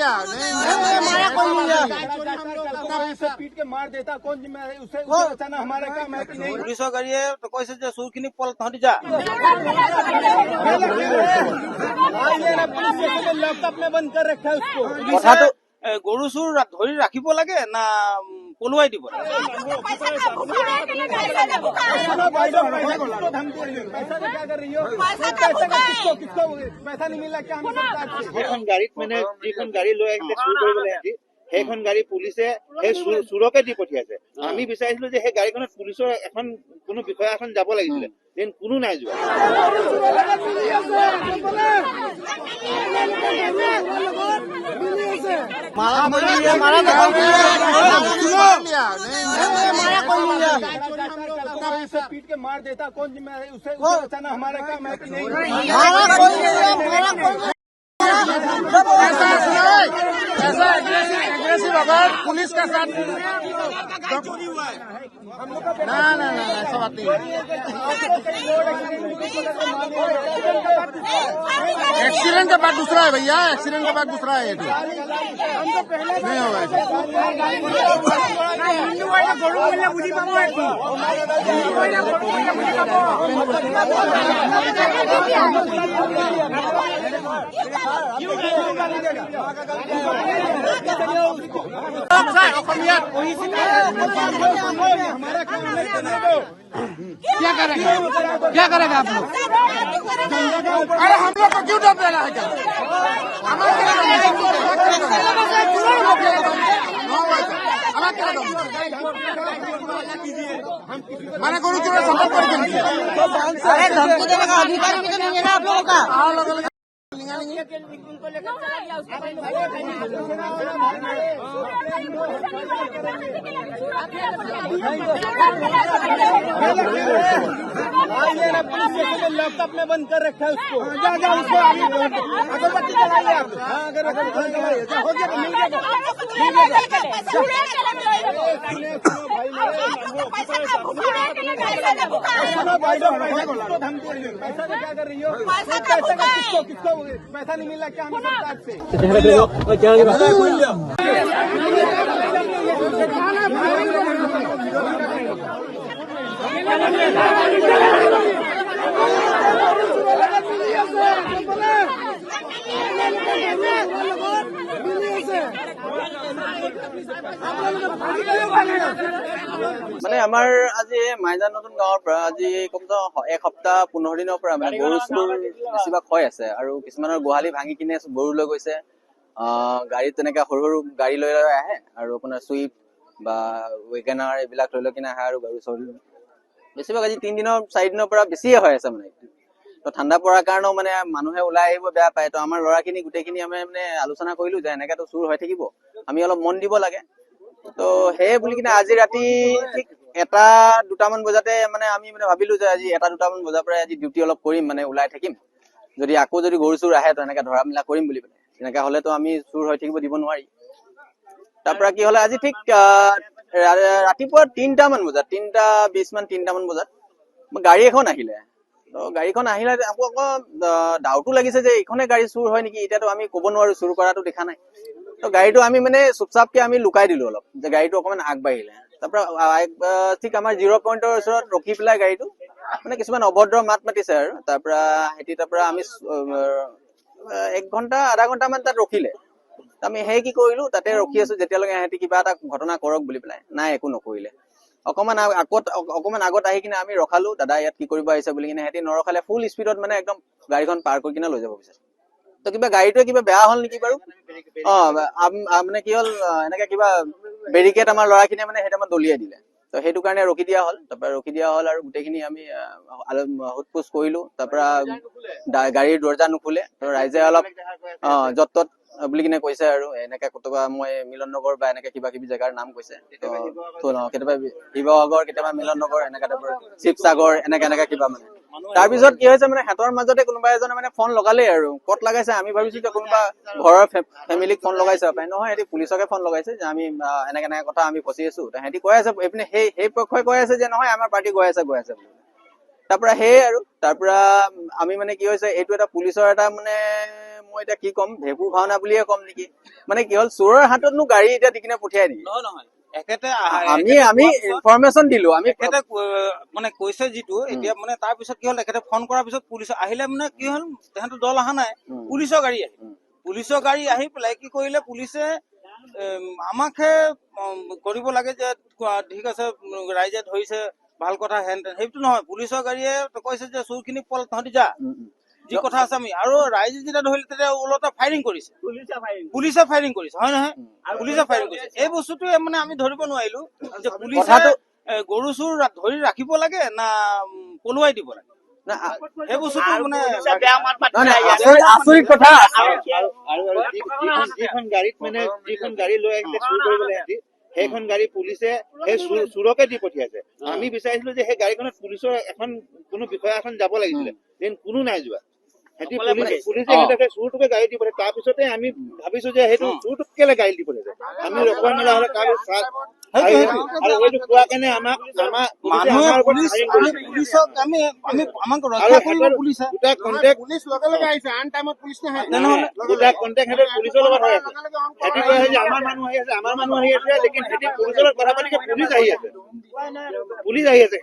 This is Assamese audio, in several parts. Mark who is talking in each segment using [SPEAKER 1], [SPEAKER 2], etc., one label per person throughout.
[SPEAKER 1] लिया मारा कौन लिया
[SPEAKER 2] उसे पीट के मार देता कौन जिम्मेदार है उसे बचाना हमारा काम है कि नहीं
[SPEAKER 1] पुलिस गाड़ी है तो कैसे जो सुर खिनी पल तहटी जा
[SPEAKER 2] लैपटॉप में बंद कर रखा है उसको
[SPEAKER 1] कथा तो गरु सुर धरि राखिब लागे ना पलुवाई দিব
[SPEAKER 2] क्या कर रही हो किसको पैसा नहीं मिला क्या
[SPEAKER 3] সেইখন গাড়ীত মানে যিখন গাড়ী লৈ আহিলে চুৰ কৰিবলৈ আহি সেইখন গাড়ী পুলিচে সেই চুৰকে দি পঠিয়াইছে আমি বিচাৰিছিলো যে সেই গাড়ীখনত পুলিচৰ এখন কোনো বিষয়া এখন যাব লাগিছিলে যেন কোনো নাই যোৱা
[SPEAKER 1] मारा कौन लिया
[SPEAKER 2] उसे पीट के मार देता कौन जिम्मेदार है उसे बचाना हमारा काम है कि नहीं
[SPEAKER 1] ऐसा एग्रेसिव अगर पुलिस के साथ ना ऐसा बात नहीं एक्सीडेंट के बाद दूसरा है भैया एक्सीडेंट के बाद दूसरा है ये नहीं होगा क्या करेगा आप लोग अरे हम लोग को क्यों डर देना है क्या मैंने गुरु चुरा सपोर्ट कर अरे धमकी देने का अधिकार भी तो नहीं है ना आप लोगों का
[SPEAKER 2] लैपटॉप में बंद कर रखा है उसको उसको अगरबत्ती जलाइए आप हो गया मिल क्या कर रही हो किसको पैसा नहीं मिला क्या सरकार से
[SPEAKER 4] মানে আমাৰ আজি মাইজা নতুন গাঁৱৰ পৰা আজি কমতো এক সপ্তাহ 15 দিনৰ পৰা মানে গৰু চুৰ বেছিভাগ হৈ আছে আৰু কিছুমানৰ গোহালি ভাঙি কিনে গৰু লৈ গৈছে গাড়ী তেনেকা সৰু সৰু গাড়ী লৈ আহে আৰু আপোনাৰ সুইফট বা ৱেগনাৰ এইবিলাক লৈ কিনে আহে আৰু গৰু চুৰ বেছিভাগ আজি 3 দিনৰ 4 দিনৰ পৰা বেছিয়ে হৈ আছে মানে তো ঠাণ্ডা পৰাৰ কাৰণেও মানে মানুহে ওলাই আহিব বেয়া পায় তো আমাৰ লৰাখিনি গুটেখিনি আমি মানে আলোচনা কৰিলো যে এনেকা তো চুৰ হৈ থাকিব আমি অলপ মন দিব লাগে তো হে বুলি কিনে আজি ৰাতি ঠিক 1-2মান বজাতে মানে আমি মানে ভাবিলো যে আজি 1-2মান বজাৰ পৰা আজি ডিউটি অলপ কৰিম মানে ওলাই থাকিম যদি আকৌ যদি গৰু চুৰ আহে তো এনেকা ধৰা মিলা কৰিম বুলি পেলাই এনেকা হলে তো আমি চুৰ হৈ থাকিব দিব নোৱাৰি তাৰ পৰা কি হলে আজি ঠিক ৰাতিপুৱা 3টামান বজাত 3:20 মান বজাত গাড়ী এখন আহিলে তো গাড়ীখন আহিলে আকৌ ডাউটো লাগিছে যে এইখনে গাড়ী চুৰ হয় নেকি এতিয়াতো আমি ক'ব নোৱাৰো চুৰ কৰাটো দেখা নাই তো গাড়ীটো আমি মানে চুপচাপকে আমি লুকাই দিলো অলপ যে গাড়ীটো অকমান আগবাঢ়িলে তাৰপৰা ঠিক আমাৰ 0 পইণ্টৰ ওচৰত ৰখি পেলাই গাড়ীটো মানে কিছুমান অভদ্ৰ মাত মাতিছে আৰু তাৰপৰা আমি 1 ঘণ্টা আধা ঘণ্টামান তাত ৰখিলে আমি হে কি কৰিলো তাতে ৰখি আছো যেতিয়ালৈকে হেতি কিবা এটা ঘটনা কৰক বুলি পেলাই নাই একো নকৰিলে অকমান আগত আহি কিনে আমি ৰখালো দাদা ইয়াত কি কৰিব আহিছে বুলি কিনে হেতি নৰখালে ফুল স্পীডত মানে একদম গাড়ীখন পাৰ কৰি কিনে লৈ যাব বিচাৰে তো কিবা গাড়ীটোৱে কিবা বেয়া হল নেকি বাৰু মানে কি হল এনেকে কিবা বেৰিকেড আমাৰ লৰাখিনিয়ে মানে হেটা দলিয়াই দিলে তো সেইটো কাৰণে ৰখি দিয়া হল তাৰপৰা ৰখি দিয়া হল আৰু গুটেখিনি আমি হুটপুছ কৰিলো তাৰপৰা গাড়ীৰ দৰজা নুখুলে তো ৰাইজে অলপ যত বুলি কিনে কৈছে আৰু এনেকে কতবা মই মিলন নগৰ বা এনেকে কিবা কিবি জাগাৰ নাম কৈছে তো কেতিয়াবা শিৱসাগৰ কেতিয়াবা মিলন নগৰ এনেকা টাইপৰ শিৱসাগৰ এনেকে কিবা মানে তাৰপিছত কি হৈছে মানে হাতৰ মাজতে কোনোবা এজনে মানে ফোন লগালে আৰু কত লগাইছে আমি ভাবিছো যে কোনোবা ঘৰৰ ফেমিলিক ফোন লগাইছে পাই নহয় এটি পুলিচকে ফোন লগাইছে যে আমি এনেকে কথা আমি ফচি আছো হেতি কৈ আছে এইপিনে সেই পক্ষই কৈ আছে যে নহয় আমাৰ পাৰ্টি গৈ আছে তাৰ পৰা সেয়ে আৰু তাৰ পৰা আমি মানে কি হৈছে এইটো এটা পুলিচৰ এটা মানে মই এতিয়া কি ক'ম ভেকু ভাওনা বুলিয়ে ক'ম নেকি মানে কি হ'ল চোৰৰ হাততনো গাড়ী এতিয়া দি কিনে পঠিয়াই দিয়ে
[SPEAKER 5] নহয় নহয় এখেতে
[SPEAKER 4] আমি ইনফৰমেশ্যন দিলো আমি
[SPEAKER 5] এখেতে মানে কৈছে যিটো এতিয়া মানে তাৰ পিছত কি হ'ল এখেতে ফোন কৰাৰ পিছত পুলিচ আহিলে মানে কি হ'ল তেহেঁতৰ দল অহা নাই পুলিচৰ গাড়ী আহিল পুলিচৰ গাড়ী আহি পেলাই কি কৰিলে পুলিচে আমাকহে কৰিব লাগে যে ঠিক আছে ৰাইজে ধৰিছে ভাল কথা হেন তেন সেইটো নহয় পুলিচৰ গাড়ীয়ে কৈছে যে চোৰখিনি পল তহঁতি যা যি কথা আছে আমি আৰু ৰাইজে যেতিয়া ধৰিলে তেতিয়া ওলটা ফায়াৰিং কৰিছে পুলিচে ফায়াৰিং কৰিছে হয় নহয় পুলিচে ফায়াৰিং কৰিছে এই বস্তুটোৱে মানে আমি ধৰিব নোৱাৰিলো যে পুলিচে গৰু চোৰ ধৰি ৰাখিব লাগে না পলুৱাই দিব লাগে সেই বস্তুটো মানে
[SPEAKER 4] আচৰিত কথা
[SPEAKER 3] আৰু যিখন গাড়ীত মানে যিখন গাড়ী লৈ আহিছে চুৰ কৰিবলৈ সিহঁতি সেইখন গাড়ী পুলিচে সেই চুৰকে দি পঠিয়াইছে আমি বিচাৰিছিলো যে সেই গাড়ীখনত পুলিচৰ এখন কোনো বিষয়া এখন যাব লাগিছিলে যেন কোনো নাই যোৱা পুলিচে সিহঁতে চুৰটোকে গাড়ী দি পঠিয়াই তাৰ পিছতে আমি ভাবিছো যে সেইটো চুৰটোক কেলে গাড়ী দি পঠিয়াইছে আমি ৰখোৱা মেলা হলে তাৰ আৰু সেইটো কোৱা কাৰণে আমাক
[SPEAKER 5] মানুহে পুলিচক আমি আমাক ৰক্ষা কৰিব পুলিচে
[SPEAKER 2] পুলিচ লগে লগে আহিছে আন টাইমত পুলিচ নাহে
[SPEAKER 3] পুলিচৰ লগত হৈ আছে সিহঁতি কৈ আছে যে আমাৰ মানুহ আহি আছে লেকিন সিহঁতি পুলিচৰ লগত কথা পাতি পুলিচ আহি আছে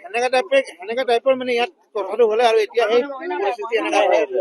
[SPEAKER 3] সেনেকা টাইপৰ মানে ইয়াত কথাটো হলে আৰু এতিয়া সেই পৰিস্থিতি এনেকা হৈ আছে